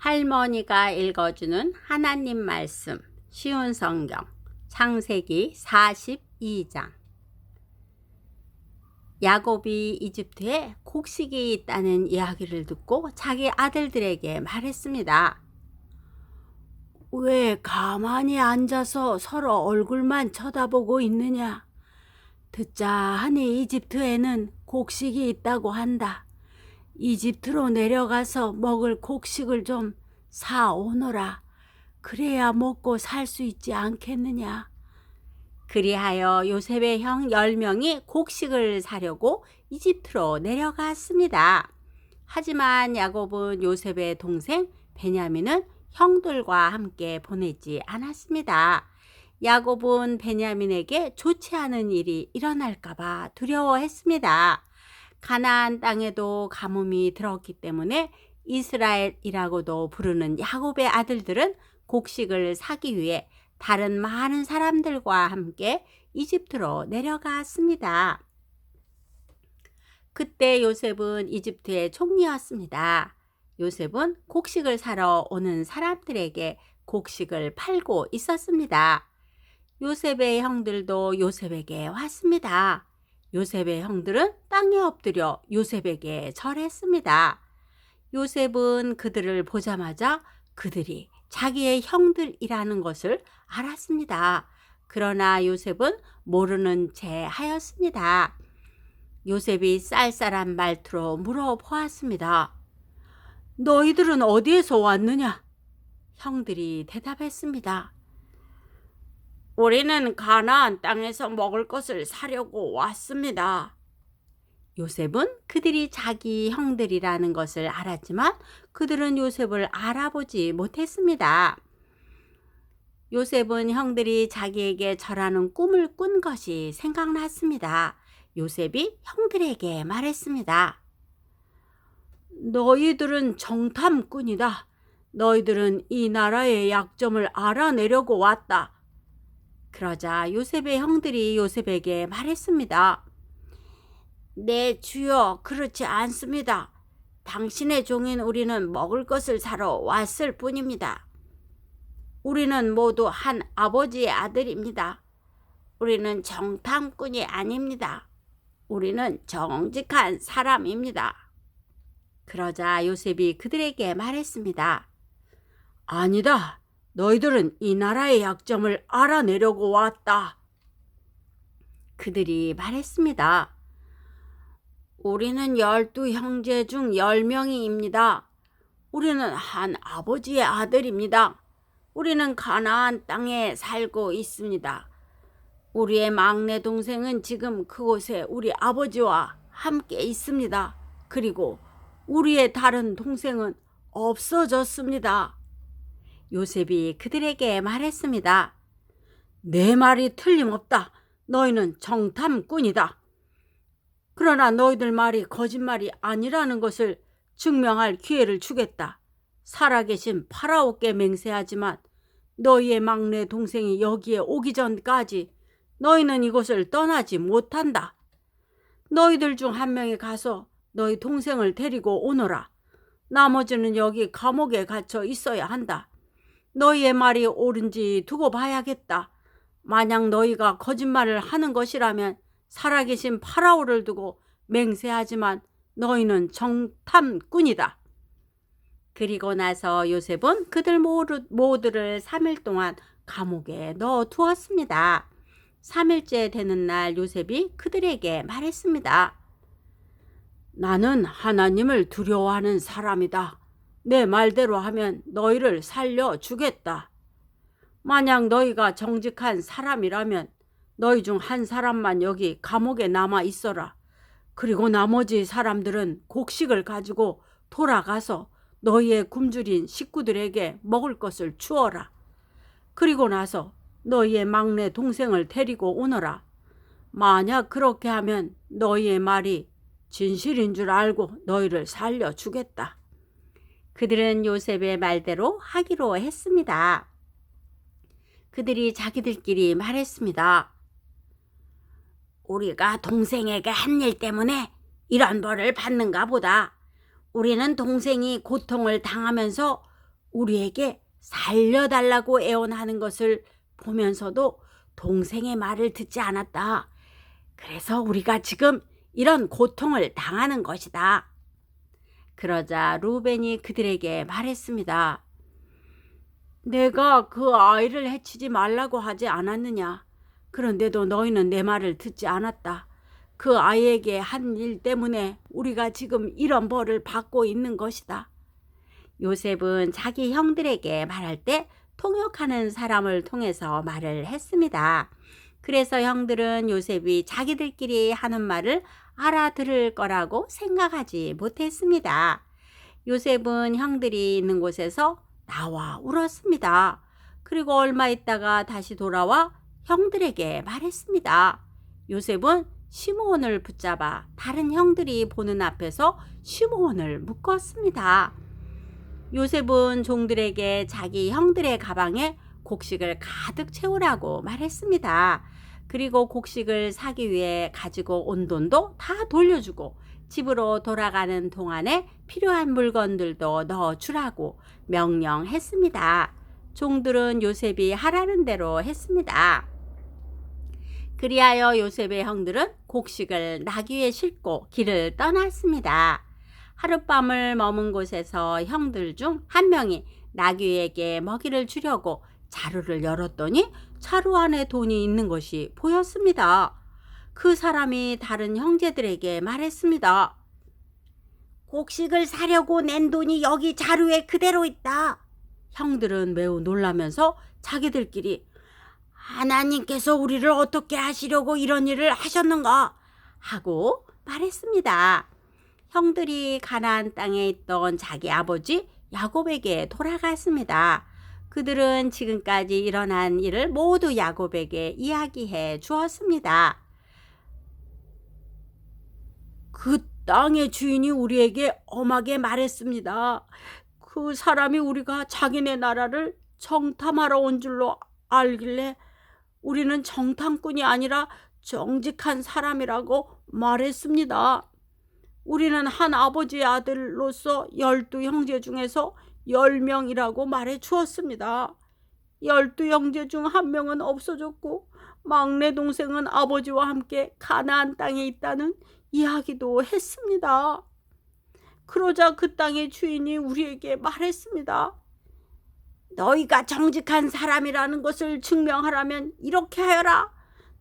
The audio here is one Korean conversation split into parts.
할머니가 읽어주는 하나님 말씀, 쉬운 성경, 창세기 42장. 야곱이 이집트에 곡식이 있다는 이야기를 듣고 자기 아들들에게 말했습니다. 왜 가만히 앉아서 서로 얼굴만 쳐다보고 있느냐? 듣자 하니 이집트에는 곡식이 있다고 한다. 이집트로 내려가서 먹을 곡식을 좀 사오너라. 그래야 먹고 살 수 있지 않겠느냐. 그리하여 요셉의 형 10명이 곡식을 사려고 이집트로 내려갔습니다. 하지만 야곱은 요셉의 동생 베냐민은 형들과 함께 보내지 않았습니다. 야곱은 베냐민에게 좋지 않은 일이 일어날까봐 두려워했습니다. 가나안 땅에도 가뭄이 들었기 때문에 이스라엘이라고도 부르는 야곱의 아들들은 곡식을 사기 위해 다른 많은 사람들과 함께 이집트로 내려갔습니다. 그때 요셉은 이집트의 총리였습니다. 요셉은 곡식을 사러 오는 사람들에게 곡식을 팔고 있었습니다. 요셉의 형들도 요셉에게 왔습니다. 요셉의 형들은 땅에 엎드려 요셉에게 절했습니다. 요셉은 그들을 보자마자 그들이 자기의 형들이라는 것을 알았습니다. 그러나 요셉은 모르는 채 하였습니다. 요셉이 쌀쌀한 말투로 물어보았습니다. 너희들은 어디에서 왔느냐? 형들이 대답했습니다. 우리는 가나안 땅에서 먹을 것을 사려고 왔습니다. 요셉은 그들이 자기 형들이라는 것을 알았지만 그들은 요셉을 알아보지 못했습니다. 요셉은 형들이 자기에게 절하는 꿈을 꾼 것이 생각났습니다. 요셉이 형들에게 말했습니다. 너희들은 정탐꾼이다. 너희들은 이 나라의 약점을 알아내려고 왔다. 그러자 요셉의 형들이 요셉에게 말했습니다. 네, 주여, 그렇지 않습니다. 당신의 종인 우리는 먹을 것을 사러 왔을 뿐입니다. 우리는 모두 한 아버지의 아들입니다. 우리는 정탐꾼이 아닙니다. 우리는 정직한 사람입니다. 그러자 요셉이 그들에게 말했습니다. 아니다. 너희들은 이 나라의 약점을 알아내려고 왔다. 그들이 말했습니다. 우리는 12형제 중 10명이입니다. 우리는 한 아버지의 아들입니다. 우리는 가나안 땅에 살고 있습니다. 우리의 막내 동생은 지금 그곳에 우리 아버지와 함께 있습니다. 그리고 우리의 다른 동생은 없어졌습니다. 요셉이 그들에게 말했습니다. 내 말이 틀림없다. 너희는 정탐꾼이다. 그러나 너희들 말이 거짓말이 아니라는 것을 증명할 기회를 주겠다. 살아계신 파라오께 맹세하지만 너희의 막내 동생이 여기에 오기 전까지 너희는 이곳을 떠나지 못한다. 너희들 중 한 명이 가서 너희 동생을 데리고 오너라. 나머지는 여기 감옥에 갇혀 있어야 한다. 너희의 말이 옳은지 두고 봐야겠다. 만약 너희가 거짓말을 하는 것이라면 살아계신 파라오를 두고 맹세하지만 너희는 정탐꾼이다. 그리고 나서 요셉은 그들 모두를 3일 동안 감옥에 넣어두었습니다. 3일째 되는 날 요셉이 그들에게 말했습니다. 나는 하나님을 두려워하는 사람이다. 내 말대로 하면 너희를 살려주겠다. 만약 너희가 정직한 사람이라면 너희 중 한 사람만 여기 감옥에 남아 있어라. 그리고 나머지 사람들은 곡식을 가지고 돌아가서 너희의 굶주린 식구들에게 먹을 것을 주어라. 그리고 나서 너희의 막내 동생을 데리고 오너라. 만약 그렇게 하면 너희의 말이 진실인 줄 알고 너희를 살려주겠다. 그들은 요셉의 말대로 하기로 했습니다. 그들이 자기들끼리 말했습니다. 우리가 동생에게 한 일 때문에 이런 벌을 받는가 보다. 우리는 동생이 고통을 당하면서 우리에게 살려달라고 애원하는 것을 보면서도 동생의 말을 듣지 않았다. 그래서 우리가 지금 이런 고통을 당하는 것이다. 그러자 루벤이 그들에게 말했습니다. 내가 그 아이를 해치지 말라고 하지 않았느냐? 그런데도 너희는 내 말을 듣지 않았다. 그 아이에게 한 일 때문에 우리가 지금 이런 벌을 받고 있는 것이다. 요셉은 자기 형들에게 말할 때 통역하는 사람을 통해서 말을 했습니다. 그래서 형들은 요셉이 자기들끼리 하는 말을 알아들을 거라고 생각하지 못했습니다. 요셉은 형들이 있는 곳에서 나와 울었습니다. 그리고 얼마 있다가 다시 돌아와 형들에게 말했습니다. 요셉은 시므온을 붙잡아 다른 형들이 보는 앞에서 시므온을 묶었습니다. 요셉은 종들에게 자기 형들의 가방에 곡식을 가득 채우라고 말했습니다. 그리고 곡식을 사기 위해 가지고 온 돈도 다 돌려주고 집으로 돌아가는 동안에 필요한 물건들도 넣어주라고 명령했습니다. 종들은 요셉이 하라는 대로 했습니다. 그리하여 요셉의 형들은 곡식을 나귀에 싣고 길을 떠났습니다. 하룻밤을 머문 곳에서 형들 중 한 명이 나귀에게 먹이를 주려고 자루를 열었더니 자루 안에 돈이 있는 것이 보였습니다. 그 사람이 다른 형제들에게 말했습니다. 곡식을 사려고 낸 돈이 여기 자루에 그대로 있다. 형들은 매우 놀라면서 자기들끼리 하나님께서 우리를 어떻게 하시려고 이런 일을 하셨는가 하고 말했습니다. 형들이 가나안 땅에 있던 자기 아버지 야곱에게 돌아갔습니다. 그들은 지금까지 일어난 일을 모두 야곱에게 이야기해 주었습니다. 그 땅의 주인이 우리에게 엄하게 말했습니다. 그 사람이 우리가 자기네 나라를 정탐하러 온 줄로 알길래 우리는 정탐꾼이 아니라 정직한 사람이라고 말했습니다. 우리는 한 아버지의 아들로서 12형제 중에서 10명이라고 말해 주었습니다. 12형제 중 한 명은 없어졌고 막내 동생은 아버지와 함께 가나안 땅에 있다는 이야기도 했습니다. 그러자 그 땅의 주인이 우리에게 말했습니다. 너희가 정직한 사람이라는 것을 증명하려면 이렇게 하여라.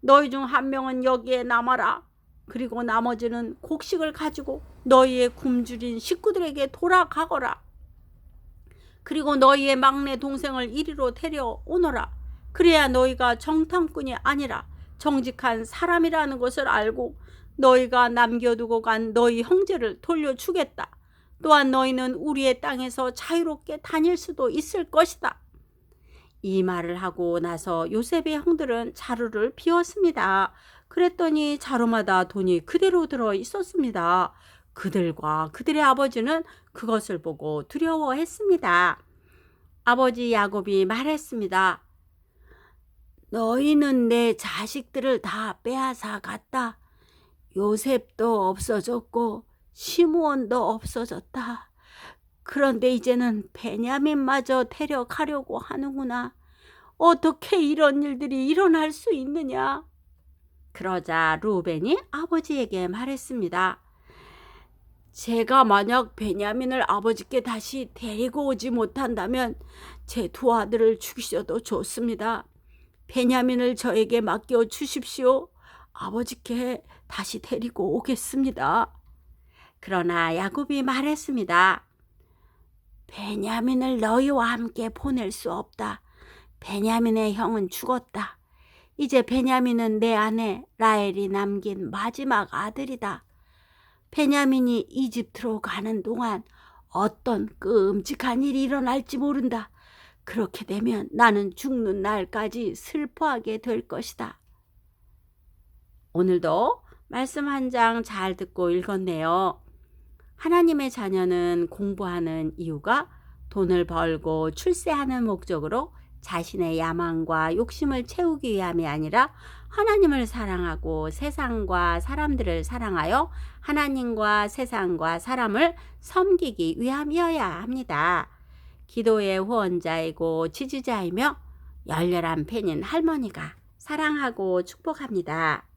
너희 중 한 명은 여기에 남아라. 그리고 나머지는 곡식을 가지고 너희의 굶주린 식구들에게 돌아가거라. 그리고 너희의 막내 동생을 이리로 데려오너라. 그래야 너희가 정탐꾼이 아니라 정직한 사람이라는 것을 알고 너희가 남겨두고 간 너희 형제를 돌려주겠다. 또한 너희는 우리의 땅에서 자유롭게 다닐 수도 있을 것이다. 이 말을 하고 나서 요셉의 형들은 자루를 비웠습니다. 그랬더니 자루마다 돈이 그대로 들어 있었습니다. 그들과 그들의 아버지는 그것을 보고 두려워했습니다. 아버지 야곱이 말했습니다. 너희는 내 자식들을 다 빼앗아 갔다. 요셉도 없어졌고 시므온도 없어졌다. 그런데 이제는 베냐민마저 데려가려고 하는구나. 어떻게 이런 일들이 일어날 수 있느냐? 그러자 루벤이 아버지에게 말했습니다. 제가 만약 베냐민을 아버지께 다시 데리고 오지 못한다면 제 두 아들을 죽이셔도 좋습니다. 베냐민을 저에게 맡겨 주십시오. 아버지께 다시 데리고 오겠습니다. 그러나 야곱이 말했습니다. 베냐민을 너희와 함께 보낼 수 없다. 베냐민의 형은 죽었다. 이제 베냐민은 내 아내 라헬이 남긴 마지막 아들이다. 베냐민이 이집트로 가는 동안 어떤 끔찍한 일이 일어날지 모른다. 그렇게 되면 나는 죽는 날까지 슬퍼하게 될 것이다. 오늘도 말씀 한 장 잘 듣고 읽었네요. 하나님의 자녀는 공부하는 이유가 돈을 벌고 출세하는 목적으로 자신의 야망과 욕심을 채우기 위함이 아니라 하나님을 사랑하고 세상과 사람들을 사랑하여 하나님과 세상과 사람을 섬기기 위함이어야 합니다. 기도의 후원자이고 지지자이며 열렬한 팬인 할머니가 사랑하고 축복합니다.